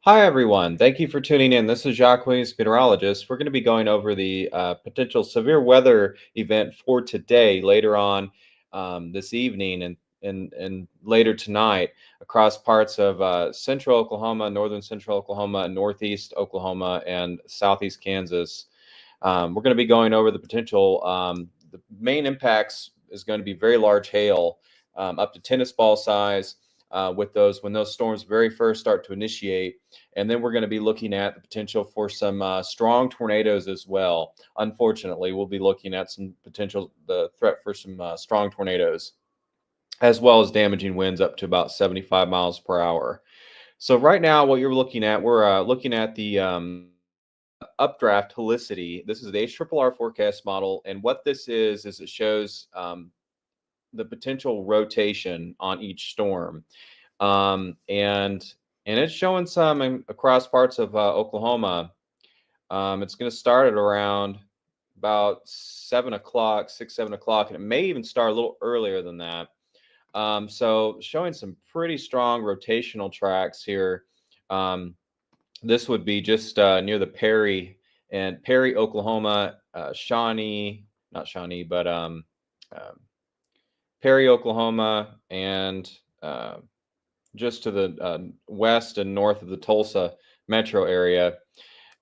Hi, everyone. Thank you for tuning in. This is Jacques Williams, meteorologist. We're going to be going over the potential severe weather event for today, later on this evening and later tonight across parts of central Oklahoma, northern central Oklahoma, northeast Oklahoma, and southeast Kansas. We're going to be going over the potential. The main impacts is going to be very large hail, up to tennis ball size, with those when those storms very first start to initiate. And then we're going to be looking at the potential for some strong tornadoes as well. Unfortunately, we'll be looking at some potential the threat for some strong tornadoes, as well as damaging winds up to about 75 miles per hour. So right now, what you're looking at, we're looking at the updraft helicity. This is the HRRR forecast model, and what this is it shows the potential rotation on each storm, um, and and it's showing some across parts of Oklahoma. It's going to start at around about 7 o'clock, 6, 7 o'clock, and it may even start a little earlier than that. So showing some pretty strong rotational tracks here. Um, this would be just near the Perry, Oklahoma, Shawnee, not Shawnee, but um, Perry, Oklahoma, and uh, just to the west and north of the Tulsa metro area.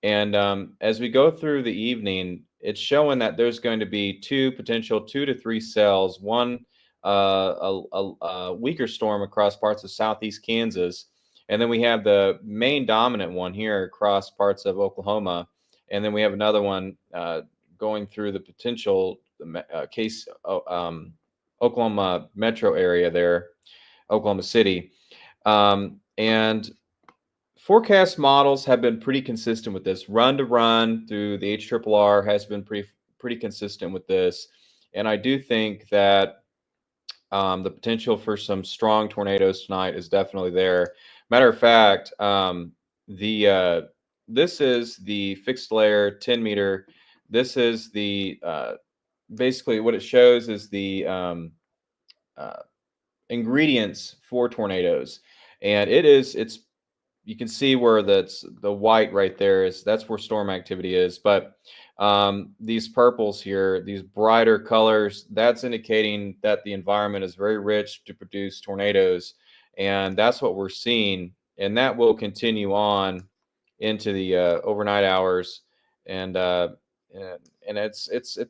And as we go through the evening, it's showing that there's going to be two potential 2 to 3 cells, one a weaker storm across parts of southeast Kansas, and then we have the main dominant one here across parts of Oklahoma, and then we have another one going through the potential case Oklahoma metro area there, Oklahoma City, and forecast models have been pretty consistent with this. Run to run through the HRRR has been pretty consistent with this, and I do think that the potential for some strong tornadoes tonight is definitely there. Matter of fact, the this is the fixed layer 10 meter. This is the basically what it shows is the uh, ingredients for tornadoes, and it's you can see where that's the white right there is that's where storm activity is. But these purples here, these brighter colors, that's indicating that the environment is very rich to produce tornadoes, and that's what we're seeing, and that will continue on into the overnight hours, and and it's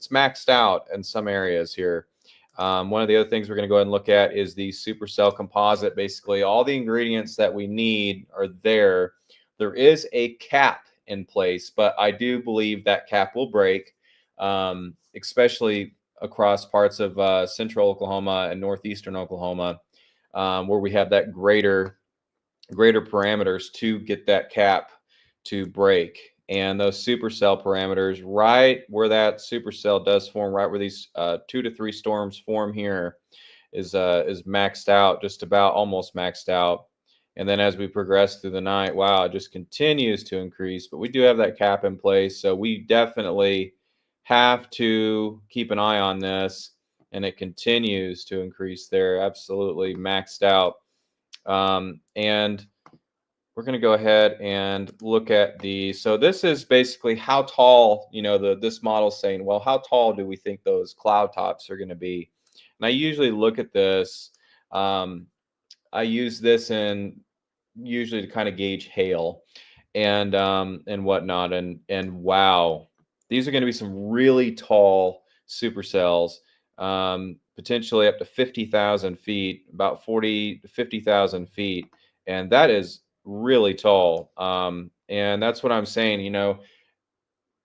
maxed out in some areas here. One of the other things we're going to go ahead and look at is the supercell composite. Basically, all the ingredients that we need are there. There is a cap in place, but I do believe that cap will break, especially across parts of central Oklahoma and northeastern Oklahoma, where we have that greater parameters to get that cap to break. And those supercell parameters, right where that supercell does form, right where these 2 to 3 storms form here, is maxed out, just about almost maxed out. And then as we progress through the night, wow, it just continues to increase. But we do have that cap in place, so we definitely have to keep an eye on this. And it continues to increase there, absolutely maxed out. And we're going to go ahead and look at so this is basically how tall, this model saying, well, how tall do we think those cloud tops are going to be? And I usually look at this. Um, I use this in usually to kind of gauge hail and whatnot. And wow, these are going to be some really tall supercells, potentially up to 50,000 feet, about 40 to 50,000 feet. And that is really tall. And that's what I'm saying,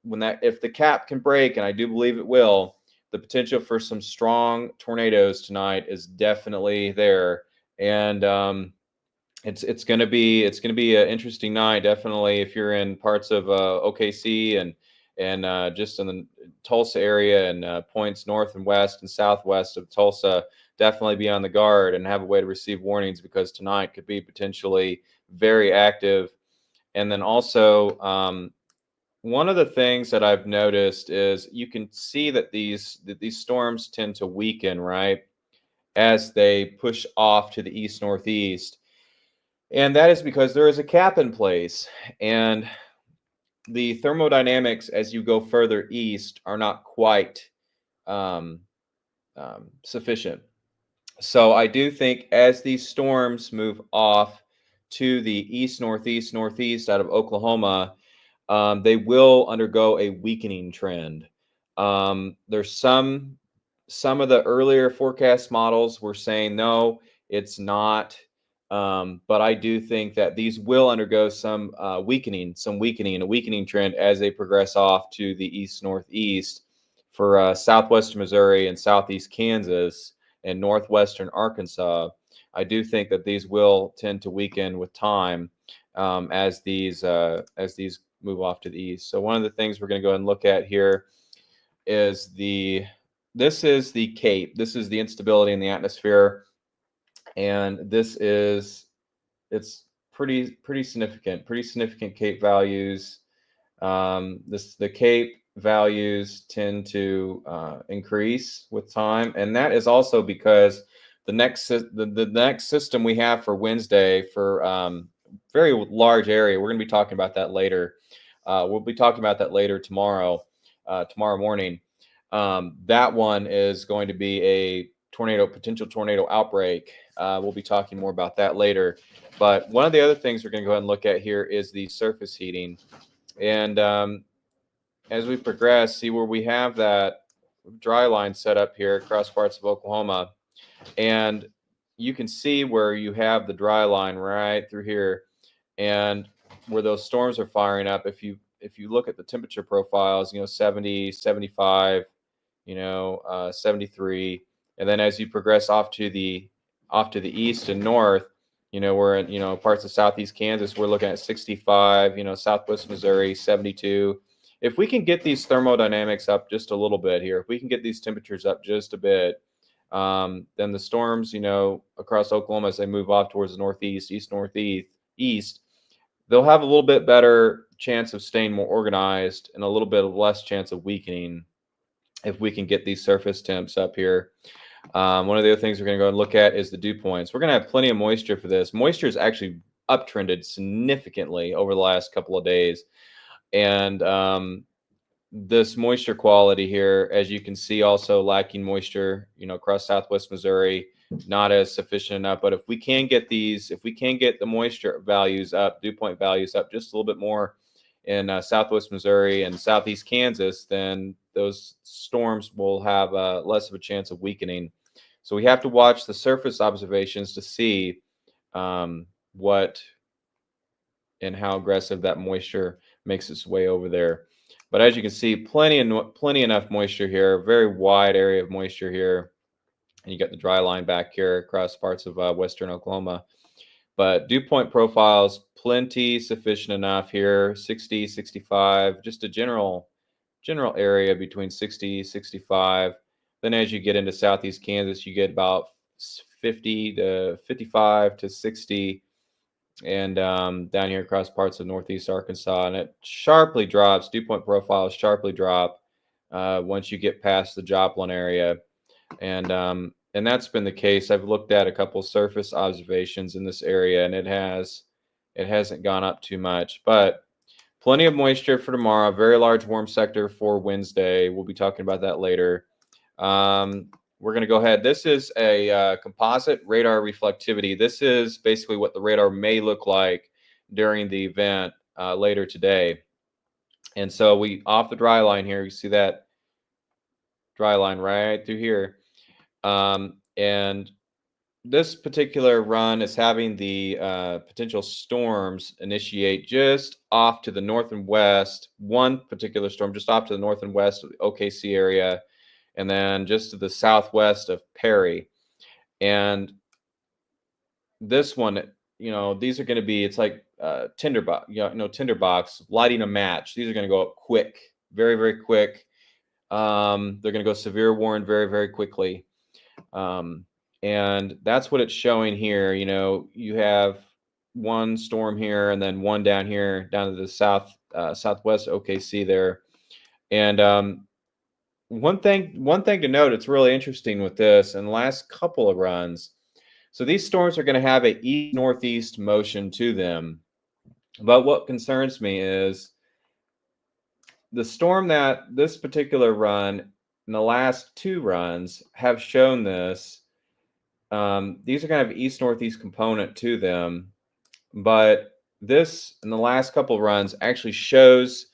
when that if the cap can break, and I do believe it will, the potential for some strong tornadoes tonight is definitely there. And it's gonna be an interesting night, definitely, if you're in parts of OKC and just in the Tulsa area and points north and west and southwest of Tulsa. Definitely be on the guard and have a way to receive warnings, because tonight could be potentially very active. And then also, one of the things that I've noticed is you can see that these storms tend to weaken, right, as they push off to the east northeast. And that is because there is a cap in place. And the thermodynamics as you go further east are not quite um, sufficient. So I do think as these storms move off to the east, northeast, northeast out of Oklahoma, they will undergo a weakening trend. There's some of the earlier forecast models were saying no, it's not. But I do think that these will undergo some weakening, a weakening trend as they progress off to the east northeast for southwestern Missouri and southeast Kansas and northwestern Arkansas. I do think that these will tend to weaken with time as these move off to the east. So one of the things we're going to go and look at here is this is the CAPE. This is the instability in the atmosphere, and it's pretty significant. Pretty significant CAPE values. The CAPE values tend to increase with time, and that is also because the next system we have for Wednesday for very large area. We're going to be talking about that later. We'll be talking about that later tomorrow morning. That one is going to be a potential tornado outbreak. We'll be talking more about that later. But one of the other things we're going to go ahead and look at here is the surface heating. And as we progress, see where we have that dry line set up here across parts of Oklahoma. And you can see where you have the dry line right through here, and where those storms are firing up. If you look at the temperature profiles, 70, 75, 73, and then as you progress off to the east and north, we're in parts of southeast Kansas, we're looking at 65, southwest Missouri 72. If we can get these thermodynamics up just a little bit here, if we can get these temperatures up just a bit, then the storms, across Oklahoma as they move off towards the northeast, east, they'll have a little bit better chance of staying more organized and a little bit of less chance of weakening if we can get these surface temps up here. One of the other things we're going to go and look at is the dew points. We're going to have plenty of moisture for this. Moisture is actually uptrended significantly over the last couple of days. And this moisture quality here, as you can see, also lacking moisture, across southwest Missouri, not as sufficient enough. But if we can get the moisture values up, dew point values up just a little bit more in southwest Missouri and southeast Kansas, then those storms will have less of a chance of weakening. So we have to watch the surface observations to see what and how aggressive that moisture makes its way over there. But as you can see, plenty enough moisture here, very wide area of moisture here. And you got the dry line back here across parts of western Oklahoma. But dew point profiles, plenty sufficient enough here, 60, 65, just a general area between 60, 65. Then as you get into southeast Kansas, you get about 50 to 55 to 60. And down here across parts of northeast Arkansas, and it sharply drops. Dew point profiles sharply drop once you get past the Joplin area, and that's been the case. I've looked at a couple surface observations in this area, and it hasn't gone up too much, but plenty of moisture for tomorrow. Very large warm sector for Wednesday. We'll be talking about that later. We're going to go ahead. This is a composite radar reflectivity. This is basically what the radar may look like during the event later today. And so we off the dry line here, you see that dry line right through here. And this particular run is having the potential storms initiate just off to the north and west. One particular storm just off to the north and west of the OKC area, and then just to the southwest of Perry. And this one, these are going to be, it's like tinderbox, tinderbox lighting a match. These are going to go up quick, very, very quick. They're going to go severe warning very, very quickly. And that's what it's showing here. You have one storm here and then one down here, down to the southwest OKC there. And one thing to note, it's really interesting with this, in the last couple of runs, So these storms are going to have a east northeast motion to them. But what concerns me is the storm that this particular run and the last two runs have shown this. These are going to have east northeast component to them, but this in the last couple of runs actually shows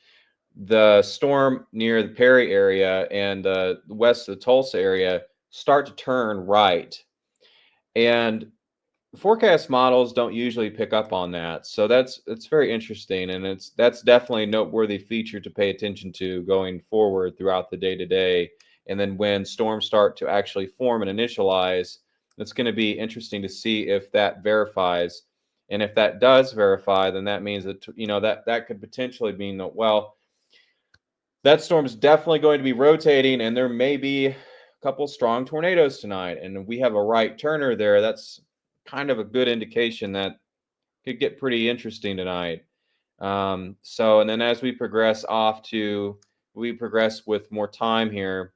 the storm near the Perry area and the west of the Tulsa area start to turn right. And forecast models don't usually pick up on that. So it's very interesting, and that's definitely a noteworthy feature to pay attention to going forward throughout the day-to-day. And then when storms start to actually form and initialize, it's going to be interesting to see if that verifies. And if that does verify, then that means that that could potentially mean that, well, that storm is definitely going to be rotating, and there may be a couple strong tornadoes tonight. And we have a right turner there. That's kind of a good indication that could get pretty interesting tonight. So, and then as we progress with more time here.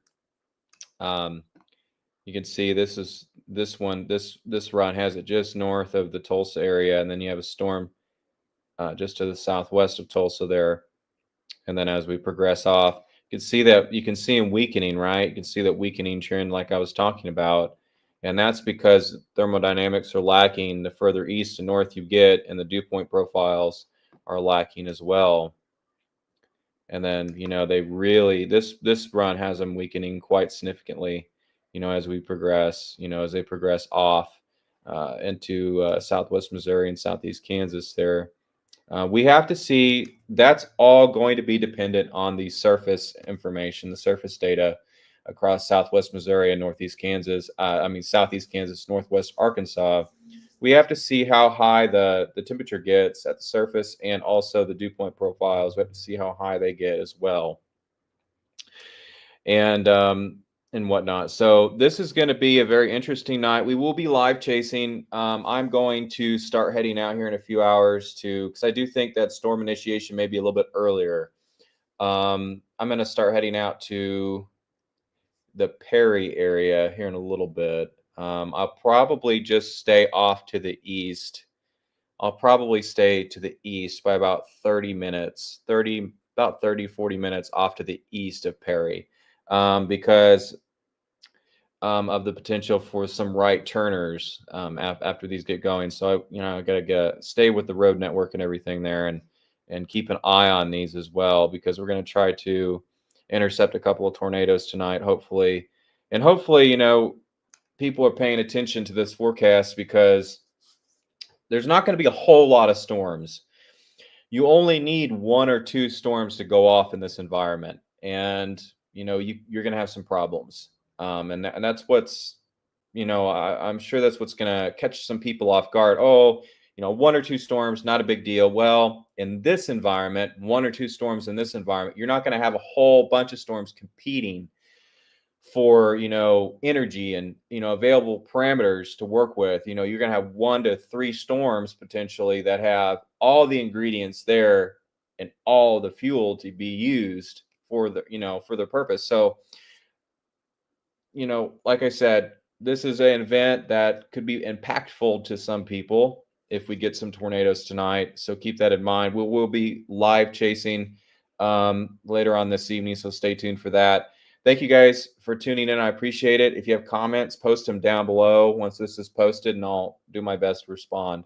You can see this run has it just north of the Tulsa area, and then you have a storm just to the southwest of Tulsa there. And then as we progress off, you can see them weakening, right? You can see that weakening trend like I was talking about. And that's because thermodynamics are lacking the further east and north you get, and the dew point profiles are lacking as well. And then, they really, this run has them weakening quite significantly, as we progress, as they progress off into southwest Missouri and southeast Kansas there. We have to see, that's all going to be dependent on the surface information, the surface data across southwest Missouri and northeast Kansas. Southeast Kansas, northwest Arkansas. We have to see how high the temperature gets at the surface, and also the dew point profiles. We have to see how high they get as well, and whatnot. So this is going to be a very interesting night. We will be live chasing. I'm going to start heading out here in a few hours because I do think that storm initiation may be a little bit earlier. I'm going to start heading out to the Perry area here in a little bit. I'll probably just stay off to the east. I'll probably stay to the east by about 30 minutes, 40 minutes off to the east of Perry, because of the potential for some right turners after these get going. So I gotta stay with the road network and everything there, and keep an eye on these as well, because we're going to try to intercept a couple of tornadoes tonight, hopefully. And hopefully, people are paying attention to this forecast, because there's not going to be a whole lot of storms. You only need one or two storms to go off in this environment, and you're going to have some problems. And that's what's, I'm sure that's what's going to catch some people off guard. Oh, one or two storms, not a big deal. Well, in this environment, one or two storms in this environment, you're not going to have a whole bunch of storms competing for, energy and, available parameters to work with. You're going to have 1 to 3 storms potentially that have all the ingredients there and all the fuel to be used for the purpose. So, like I said, this is an event that could be impactful to some people if we get some tornadoes tonight. So keep that in mind. We'll be live chasing later on this evening, so stay tuned for that. Thank you guys for tuning in. I appreciate it. If you have comments, post them down below once this is posted, and I'll do my best to respond.